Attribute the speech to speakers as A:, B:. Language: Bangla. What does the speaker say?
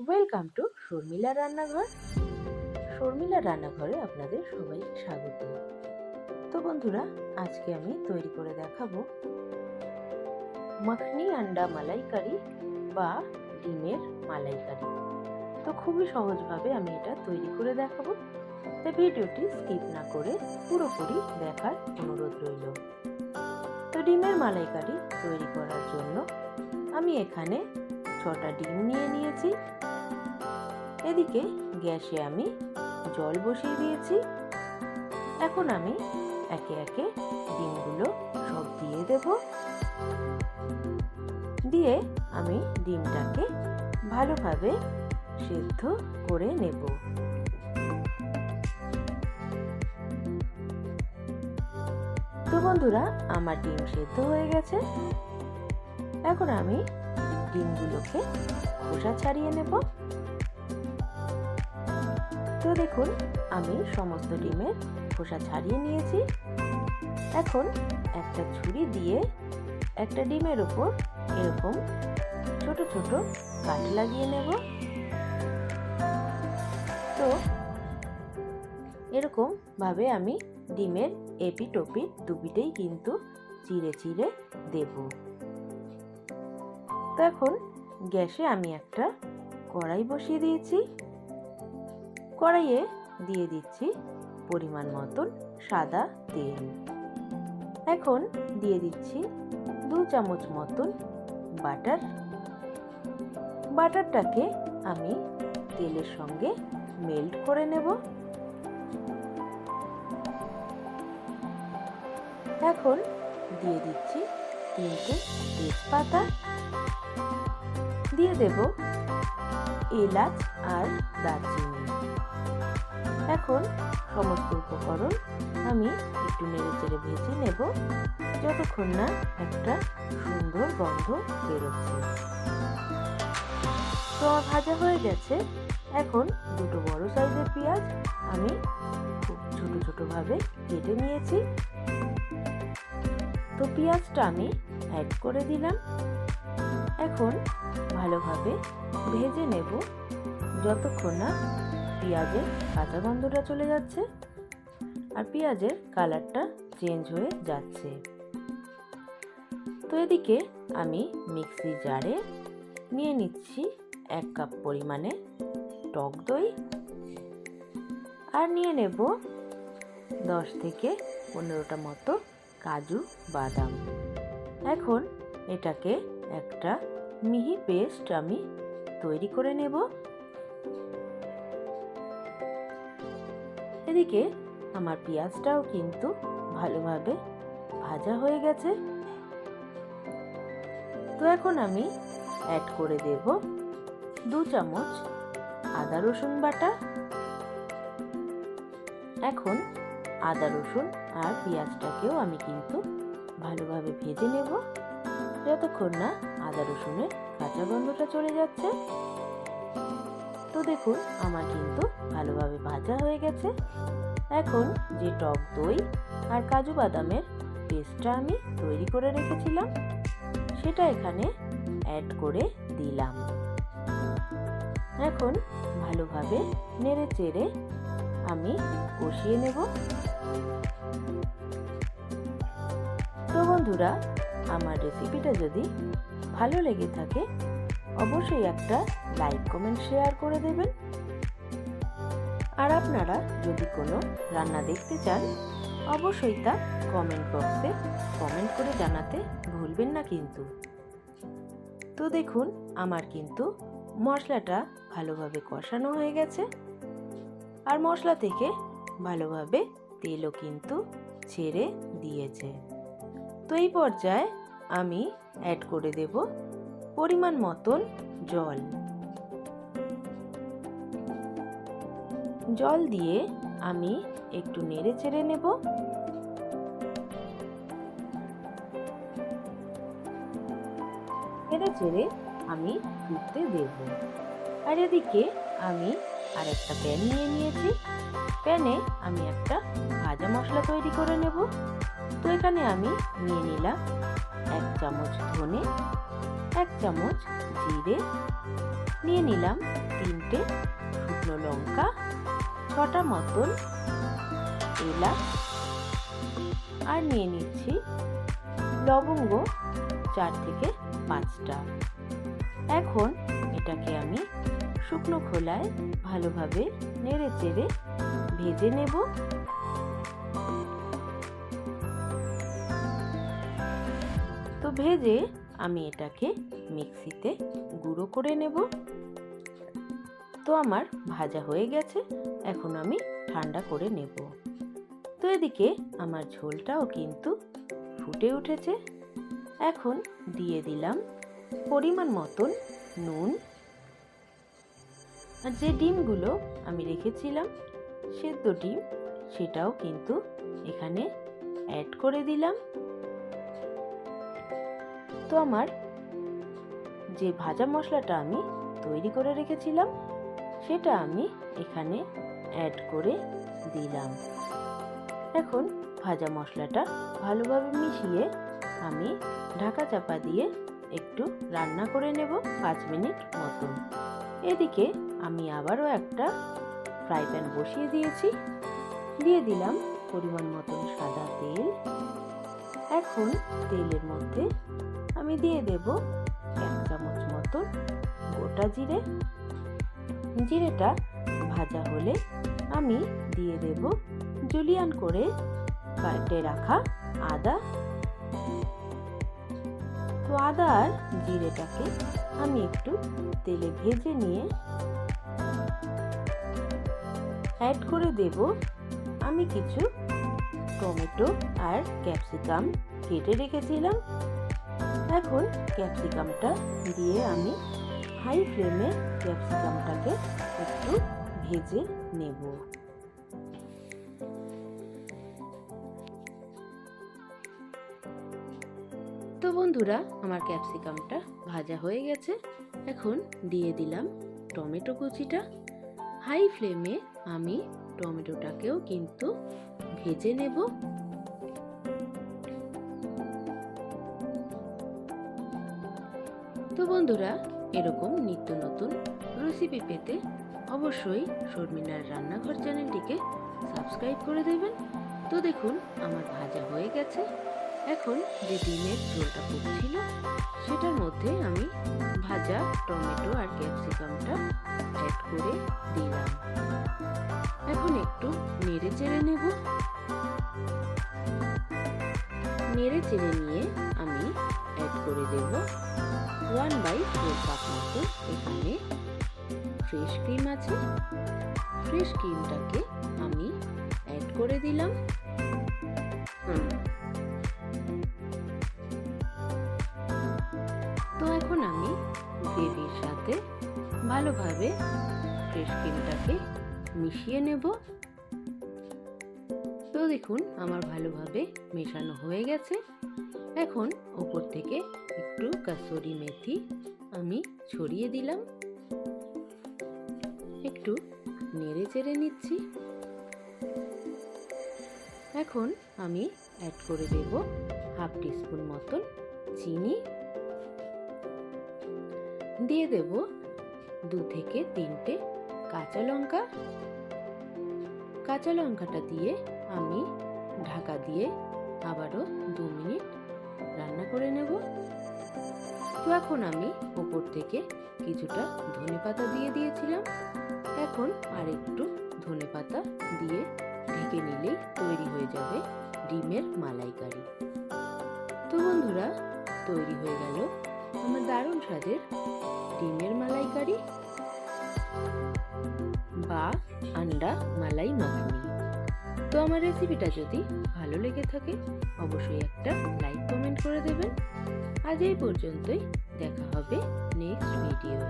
A: ওয়েলকাম টু শর্মিলা রান্নাঘর। শর্মিলা রান্নাঘরে আপনাদের সবাইকে স্বাগত। তো বন্ধুরা, আজকে আমি তৈরি করে দেখাবো মাখনি আন্ডা মালাইকারি বা ডিমের মালাইকারি। তো খুবই সহজভাবে আমি এটা তৈরি করে দেখাবো, তাই ভিডিওটি স্কিপ না করে পুরোপুরি দেখার অনুরোধ রইল। তো ডিমের মালাইকারি তৈরি করার জন্য আমি এখানে 6টা ডিম নিয়ে নিয়েছি। এদিকে গ্যাসে আমি জল বসিয়ে দিয়েছি। এখন আমি একে একে ডিমগুলো সব দিয়ে দেব। দিয়ে আমি ডিমটাকে ভালোভাবে সেদ্ধ করে নেব। তো বন্ধুরা, আমার ডিম সেদ্ধ হয়ে গেছে। এখন আমি ডিমগুলোকে খোসা ছাড়িয়ে নেব। তো দেখুন, আমি সমস্ত ডিমের খোসা ছাড়িয়ে নিয়েছি। এখন একটা ছুরি দিয়ে একটা ডিমের উপর এরকম ছোট ছোট কাট লাগিয়ে নেব। তো এরকম ভাবে আমি ডিমের এপিট ওপিট দুপিটেই কিন্তু চিড়ে চিড়ে দেব। তো এখন গ্যাসে আমি একটা কড়াই বসিয়ে দিয়েছি। কড়াইয়ে দিয়ে দিচ্ছি পরিমাণ মতন সাদা তেল। এখন দিয়ে দিচ্ছি 2 চামচ মতন বাটার। বাটারটাকে আমি তেলের সঙ্গে মেল্ট করে নেব। এখন দিয়ে দিচ্ছি 3টে তেজপাতা, দিয়ে দেব এলাচ আর দারচিনি। এখন সমস্ত উপকরণ আমি একটু নেড়ে চেড়ে ভেজে নেব, যতক্ষণ না একটা সুন্দর গন্ধ বেরোচ্ছে। তো ভাজা হয়ে গেছে। এখন 2টো বড় সাইজের পেঁয়াজ আমি খুব ছোট ছোট ভাবে কেটে নিয়েছি। তো পেঁয়াজটা আমি অ্যাড করে দিলাম। এখন ভালোভাবে ভেজে নেব, যতক্ষণ না পেঁয়াজের কাঁচা গন্ধটা চলে যাচ্ছে আর পেঁয়াজের কালারটা চেঞ্জ হয়ে যাচ্ছে। তো এদিকে আমি মিক্সি জারে নিয়ে নিচ্ছি 1 কাপ পরিমাণে টক দই আর নিয়ে নেব 10 থেকে 15টা মতো কাজু বাদাম। এখন এটাকে একটা মিহি পেস্ট আমি তৈরি করে নেব। এদিকে আমার পেঁয়াজটাও কিন্তু ভালোভাবে ভাজা হয়ে গেছে। তো এখন আমি অ্যাড করে দেব 2 চামচ আদা রসুন বাটা। এখন আদা রসুন আর পেঁয়াজটাকেও আমি কিন্তু ভালোভাবে ভেজে নেব, যতক্ষণ না আদা রসুনের কাঁচা গন্ধটা চলে যাচ্ছে। তো দেখুন, আমার কিন্তু ভালোভাবে ভাজা হয়ে গেছে। এখন যে টক দই আর কাজু বাদামের পেস্টটা আমি তৈরি করে রেখেছিলাম, সেটা এখানে অ্যাড করে দিলাম। এখন ভালোভাবে নেড়ে চেড়ে আমি কষিয়ে নেব। তো বন্ধুরা, আমার রেসিপিটা যদি ভালো লেগে থাকে অবশ্যই একটা লাইক কমেন্ট শেয়ার করে দেবেন। আর আপনারা যদি কোনো রান্না দেখতে চান অবশ্যই তা কমেন্ট বক্সে কমেন্ট করে জানাতে ভুলবেন না কিন্তু। তো দেখুন, আমার কিন্তু মশলাটা ভালোভাবে কষানো হয়ে গেছে আর মশলা থেকে ভালোভাবে তেলও কিন্তু ছেড়ে দিয়েছে। তো এই পর্যায়ে আমি অ্যাড করে দেব পরিমাণ মতন জল। জল দিয়ে আমি একটু নেড়ে চেড়ে নেব। নেড়ে চেড়ে আমি ফুটতে দেব। আর এদিকে আমি আরেকটা প্যান নিয়ে নিয়েছি। প্যানে আমি একটা ভাজা মশলা তৈরি করে নেব। তো এখানে আমি নিয়ে নিলাম 1 চামচ ধনে, 1 চামচ জিরে, নিয়ে নিলাম 3টে শুকনো লঙ্কা, 6টা মতন এলাচ, আর নিয়ে নিচ্ছি লবঙ্গ 4 থেকে 5টা। এখন এটাকে আমি শুকনো খোলায় ভালোভাবে নেড়ে চেড়ে ভেজে নেব। তো ভেজে আমি এটাকে মিক্সিতে গুঁড়ো করে নেব। তো আমার ভাজা হয়ে গেছে, এখন আমি ঠান্ডা করে নেব। তো এদিকে আমার ঝোলটাও কিন্তু ফুটে উঠেছে। এখন দিয়ে দিলাম পরিমাণ মতন নুন, আর যে ডিমগুলো আমি রেখেছিলাম সেদ্ধ ডিম, সেটাও কিন্তু এখানে অ্যাড করে দিলাম। তো আমার যে ভাজা মশলাটা আমি তৈরি করে রেখেছিলাম সেটা আমি এখানে অ্যাড করে দিলাম। এখন ভাজা মশলাটা ভালোভাবে মিশিয়ে আমি ঢাকা চাপা দিয়ে একটু রান্না করে নেব 5 মিনিট মতন। এদিকে আমি আবারও একটা ফ্রাই প্যান বসিয়ে দিয়েছি, দিয়ে দিলাম পরিমাণ মতন সাদা তেল। এখন তেলের মধ্যে আমি দিয়ে দেব 1 চামচ মতন গোটা জিরে। জিরেটা ভাজা হলে আমি দিয়ে দেব জুলিয়ান করে কেটে রাখা আদা। তো আদা আর জিরেটাকে আমি একটু তেলে ভেজে নিয়ে অ্যাড করে দেব আমি কিছু টমেটো আর ক্যাপসিকাম কেটে রেখেছিলাম। এখন ক্যাপসিকামটা দিয়ে আমি হাই ফ্লেমে ক্যাপসিকামটাকে একটু ভেজে নেব। তো বন্ধুরা, আমার ক্যাপসিকামটা ভাজা হয়ে গেছে। এখন দিয়ে দিলাম টমেটো কুচিটা। হাই ফ্লেমে আমি টমেটোটাকেও কিন্তু ভেজে নেব। তো বন্ধুরা, এরকম নিত্য নতুন রেসিপি পেতে অবশ্যই শর্মিলার রান্নাঘর চ্যানেলটিকে সাবস্ক্রাইব করে দেবেন। তো দেখুন আমার ভাজা হয়ে গেছে। এখন যে ডিমের ঝোলটা ফুটছিল সেটার মধ্যে আমি ভাজা টমেটো আর ক্যাপসিকামটা অ্যাড করে দিলাম। এখন একটু নেড়ে চেড়ে নেব। নেড়ে চেড়ে নিয়ে আমি অ্যাড করে দেব 1/4 কাপ মতো এখানে ফ্রেশ ক্রিম আছে। ফ্রেশ ক্রিমটাকে আমি অ্যাড করে দিলাম। তো এখন আমি গ্রেভির সাথে ভালোভাবে ফ্রেশ ক্রিমটাকে মিশিয়ে নেব। তো দেখুন আমার ভালোভাবে মেশানো হয়ে গেছে। এখন উপর থেকে একটু কাসুরি মেথি আমি ছড়িয়ে দিলাম। একটু নেড়ে চেড়ে নিচ্ছি। এখন আমি অ্যাড করে দেব 1/2 টিস্পুন মতন চিনি, দিয়ে দেব 2 থেকে 3টে কাঁচা লঙ্কা। কাঁচা লঙ্কাটা দিয়ে আমি ঢাকা দিয়ে আবারও 2 মিনিট রান্না করে নেব। তো এখন আমি উপর থেকে কিছুটা ধনেপাতা দিয়ে দিয়েছিলাম। এখন আর একটু ধনেপাতা দিয়ে ঢেকে নিলেই তৈরি হয়ে যাবে ডিমের মালাইকারি। তো বন্ধুরা, তৈরি হয়ে গেল আমার দারুণ স্বাদের ডিমের মালাইকারি বা আন্ডা মালাই মাখনি। তো আমার রেসিপিটা যদি ভালো লেগে থাকে অবশ্যই একটা লাইক কমেন্ট করে দেবেন। আজ এই পর্যন্তই, দেখা হবে নেক্সট ভিডিওয়ে।